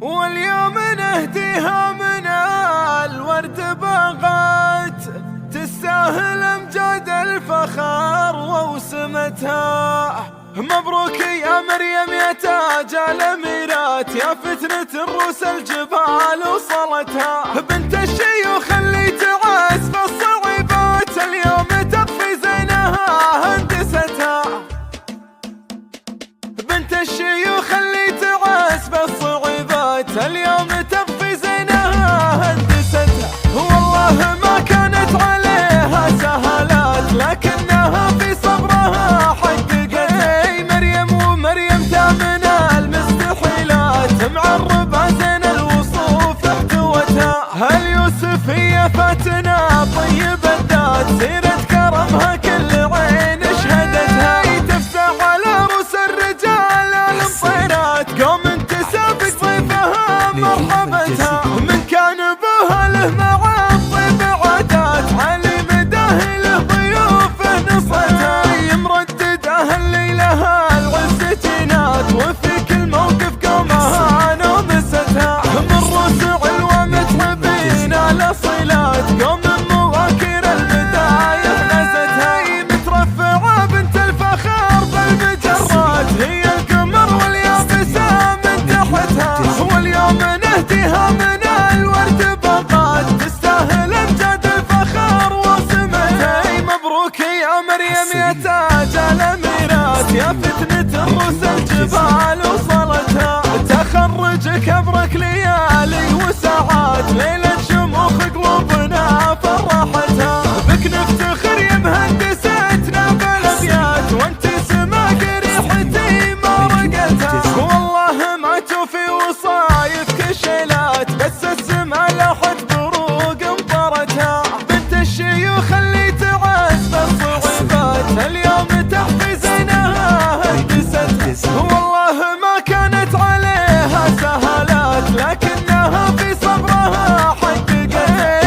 واليوم نهديها من الورد باغات، تستاهل امجاد الفخر ووسمتها. مبروك يا مريم يا تاج الاميرات، يا فتنة الروس الجبال وصلتها. بنت الشيوخ اللي تعز في الصعيبات، اليوم تطفي زينها هندستها. بنت الشيوخ اللي تعز في الصعيبات، اليوم تطفي زينها هندستها. والله ما كانت عليها سهالات، لكنها في صبرها حققتها. مريم تامن المستحيلات، معربة زين الوصوف احتوتها. اليوسف هي فاتنة طيب الذات، سيرة كرمها كل عين شهدتها. تفزع على رؤوس الرجال المطيرات، قوم تسابق ضيفها مرحبتها. من كان ابوها له مع الطيب عادات، علي مداه له ضيوف نصتها. مرددها الليلة وفي كل موقف قومها نومستها. من رسع ومتعبين على صلات، قوم مواكر البداية نزتها. مترفعة بنت الفخر بالمجرات، هي القمر واليابسة من تحتها. واليوم نهديها من الورد باغات، تستاهل امجاد الفخر وسمتها. مبروك يا مريم يا تاج الاميرات، يا فتنة الروس الجبال وصلتها. تخرجك ابرك ليالي وساعات، ليلة شموخ قلوبنا فرحتها. بك نفتخر يا مهندستنا بالابيات، وانت سماك ريحتي ما رقتها. والله ما توفي وصايفك شيلات، بس السما لاحت بروق مطرتها. بنت الشيوخ اللي تعز بالصعيبات، اليوم تحفي زينها هندستها. والله ما كانت عليها سهالات، لكنها في صبرها حققتها.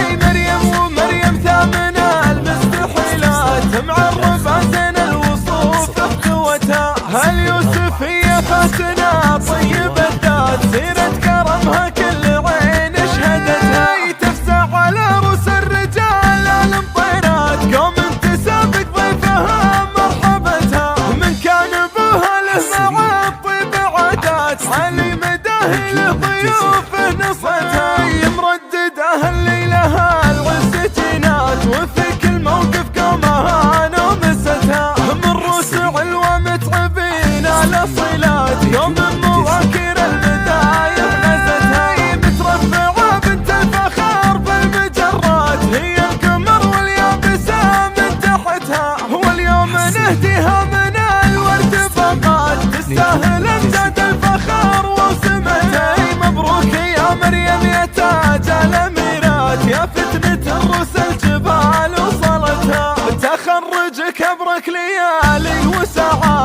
مريم ثامن المستحيلات، معربة زين الوصوف احتوتها. اليوسف هي فاتنة طيب الذات، سيرة كرمها كل عين شهدتها. تفزع على رؤوس الرجال المطيرات، قوم تسابق ضيفها مرحبتها. من كان ابوها له مع الطيب عادات، علي مداه له ضيوف نصتها. مرددها الليلة العزتينات، وفي كل موقف قومها نومستها. من رسع ومتعبين على صلات، قوم مواكر البداية نزتها. مترفعة بنت الفخر بالمجرات، هي القمر واليابسة من تحتها. واليوم نهديها من الورد باغات، تستاهل امجاد الفخر وسمتها. مبروك يا مريم يا تاج الاميرات، يا فتنة الروس الجبال وصلتها. تخرجك ابرك ليالي وساعات،